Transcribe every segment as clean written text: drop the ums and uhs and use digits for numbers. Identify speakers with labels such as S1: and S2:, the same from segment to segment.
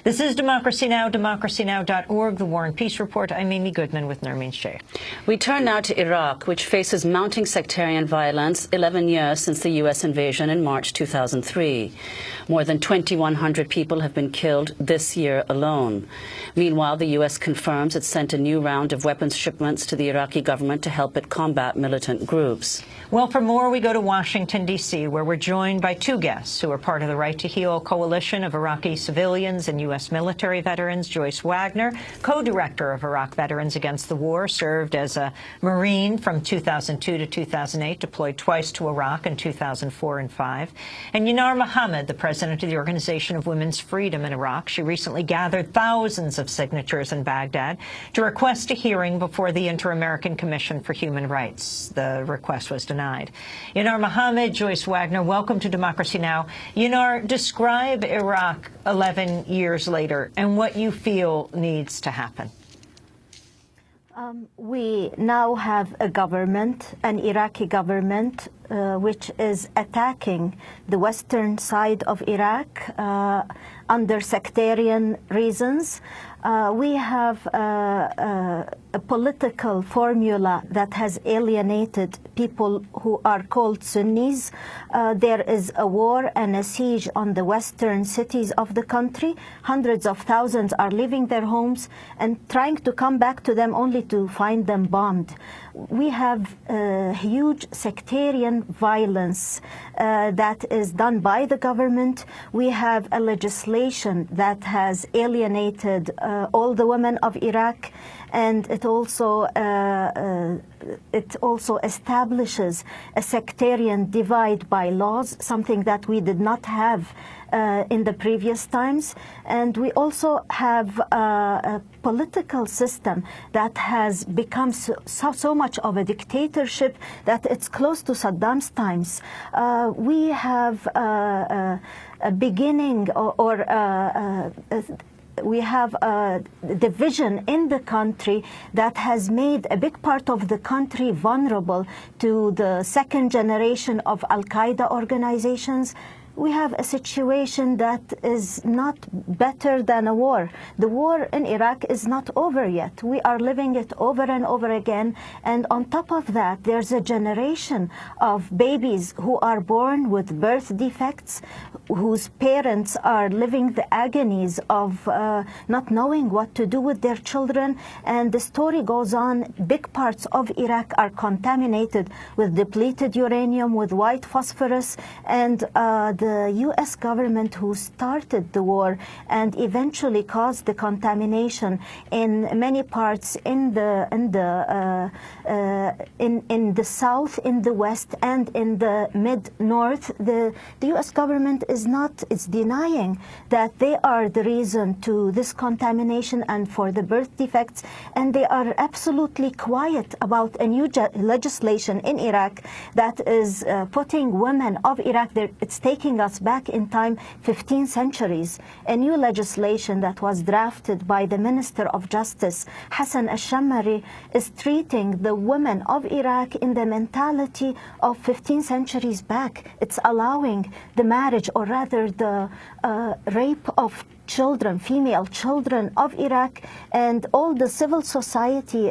S1: This is Democracy Now!, democracynow.org, the War and Peace Report. I'm Amy Goodman with Nermeen Sheikh.
S2: We turn now to Iraq, which faces mounting sectarian violence 11 years since the U.S. invasion in March 2003. More than 2,100 people have been killed this year alone. Meanwhile, the U.S. confirms it sent a new round of weapons shipments to the Iraqi government to help it combat militant groups.
S1: Well, for more, we go to Washington, D.C., where we're joined by two guests who are part of the Right to Heal coalition of Iraqi civilians and U.S. military veterans. Joyce Wagner, co-director of Iraq Veterans Against the War, served as a Marine from 2002 to 2008, deployed twice to Iraq in 2004 and 2005. And Yanar Mohammed, the president of the Organization of Women's Freedom in Iraq. She recently gathered thousands of signatures in Baghdad to request a hearing before the Inter-American Commission for Human Rights. The request was denied. Yanar Mohammed, Joyce Wagner, welcome to Democracy Now! Yanar, describe Iraq 11 years later and what you feel needs to happen.
S3: We now have a government, an Iraqi government, which is attacking the western side of Iraq under sectarian reasons. We have a political formula that has alienated people who are called Sunnis. There is a war and a siege on the western cities of the country. Hundreds of thousands are leaving their homes and trying to come back to them only to find them bombed. We have huge sectarian violence that is done by the government. We have a legislation that has alienated all the women of Iraq, and it also establishes a sectarian divide by laws, something that we did not have in the previous times. And we also have a political system that has become so much of a dictatorship that it's close to Saddam's times. We have a beginning we have a division in the country that has made a big part of the country vulnerable to the second generation of Al-Qaeda organizations. We have a situation that is not better than a war. The war in Iraq is not over yet. We are living it over and over again. And on top of that, there's a generation of babies who are born with birth defects, whose parents are living the agonies of not knowing what to do with their children. And the story goes on. Big parts of Iraq are contaminated with depleted uranium, with white phosphorus, and the U.S. government, who started the war and eventually caused the contamination in many parts in the south, in the west, and in the mid-north, the U.S. government is denying that they are the reason to this contamination and for the birth defects, and they are absolutely quiet about a new legislation in Iraq that is putting women of Iraq, it's taking us back in time 15 centuries. A new legislation that was drafted by the Minister of Justice, Hassan al-Shammari, is treating the women of Iraq in the mentality of 15 centuries back. It's allowing the marriage, or rather the rape of children, female children of Iraq, and all the civil society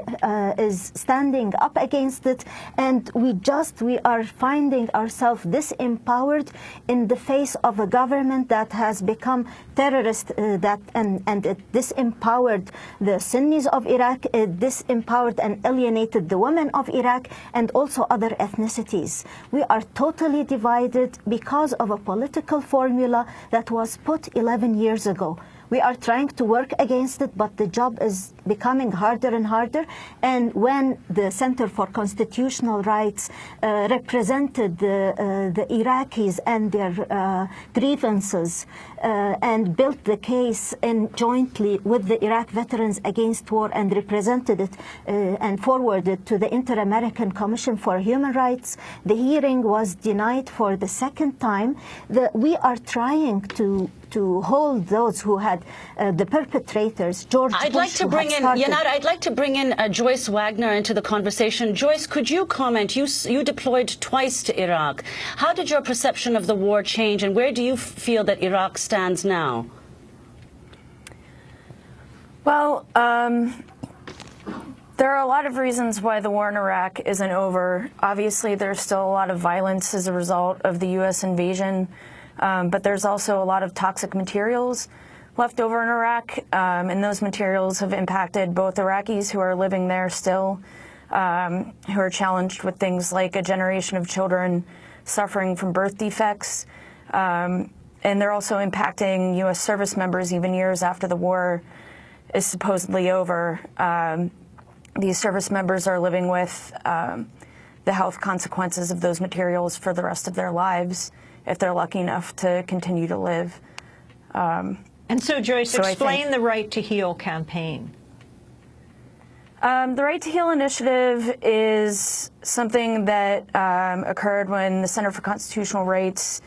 S3: is standing up against it, and we are finding ourselves disempowered in the face of a government that has become terrorist, and it disempowered the Sunnis of Iraq, it disempowered and alienated the women of Iraq and also other ethnicities. We are totally divided because of a political formula that was put 11 years ago. We are trying to work against it, but the job is becoming harder and harder. And when the Center for Constitutional Rights represented the Iraqis and their grievances and built the case jointly with the Iraq Veterans Against War and represented it and forwarded to the Inter-American Commission for Human Rights, the hearing was denied for the second time. We are trying to hold those who had the perpetrators, George Bush,
S2: I'd like to bring in Joyce Wagner into the conversation. Joyce, could you comment? You deployed twice to Iraq. How did your perception of the war change, and where do you feel that Iraq stands now?
S4: Well, there are a lot of reasons why the war in Iraq isn't over. Obviously, there's still a lot of violence as a result of the U.S. invasion, but there's also a lot of toxic materials left over in Iraq, and those materials have impacted both Iraqis who are living there still, who are challenged with things like a generation of children suffering from birth defects, and they're also impacting U.S. service members even years after the war is supposedly over. These service members are living with the health consequences of those materials for the rest of their lives if they're lucky enough to continue to live.
S1: And so, Joyce, explain the Right to Heal campaign.
S4: The Right to Heal initiative is something that occurred when the Center for Constitutional Rights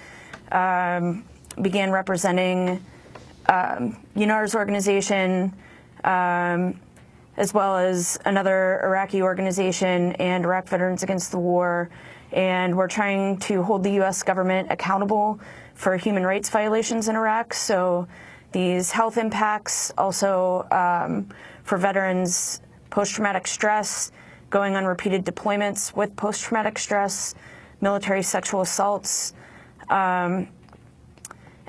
S4: began representing UNAR's organization, as well as another Iraqi organization and Iraq Veterans Against the War. And we're trying to hold the U.S. government accountable for human rights violations in Iraq. So these health impacts, also for veterans, post-traumatic stress, going on repeated deployments with post-traumatic stress, military sexual assaults, and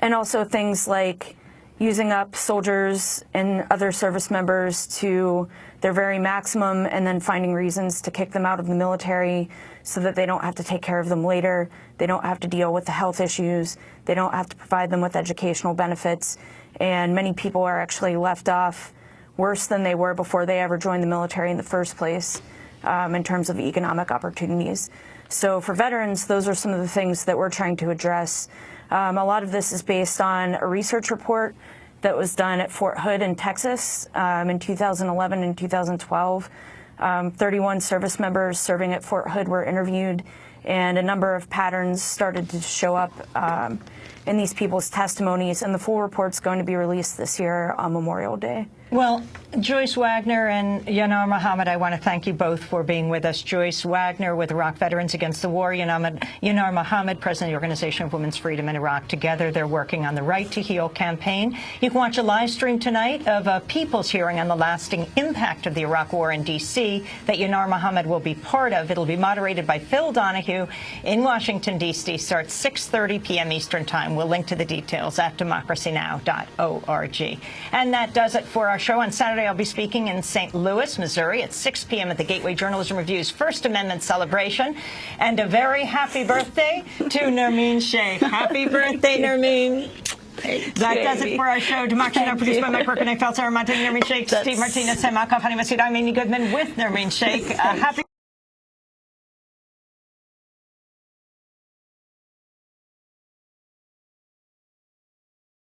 S4: also things like using up soldiers and other service members to their very maximum and then finding reasons to kick them out of the military so that they don't have to take care of them later, they don't have to deal with the health issues, they don't have to provide them with educational benefits, and many people are actually left off worse than they were before they ever joined the military in the first place in terms of economic opportunities. So for veterans, those are some of the things that we're trying to address. A lot of this is based on a research report that was done at Fort Hood in Texas in 2011 and 2012. 31 service members serving at Fort Hood were interviewed, and a number of patterns started to show up in these people's testimonies, and the full report's going to be released this year on Memorial Day.
S1: Well, Joyce Wagner and Yanar Mohammed, I want to thank you both for being with us. Joyce Wagner with Iraq Veterans Against the War, Yanar Mohammed, President of the Organization of Women's Freedom in Iraq. Together, they're working on the Right to Heal campaign. You can watch a live stream tonight of a people's hearing on the lasting impact of the Iraq War in D.C. that Yanar Mohammed will be part of. It'll be moderated by Phil Donahue in Washington, D.C. Starts 6:30 p.m. Eastern Time. We'll link to the details at democracynow.org. And that does it for our show. On Saturday, I'll be speaking in St. Louis, Missouri at 6 p.m. at the Gateway Journalism Review's First Amendment celebration. And a very happy birthday to Nermeen Sheikh. Happy birthday, Nermeen. That does it for our show. Democracy Now! Produced by Mike Burke and I felt Sarah Martin, Nermeen Sheikh, Steve Martinez, Sam Malkoff, Honey Masood, I'm Amy Goodman with Nermeen Sheikh. Happy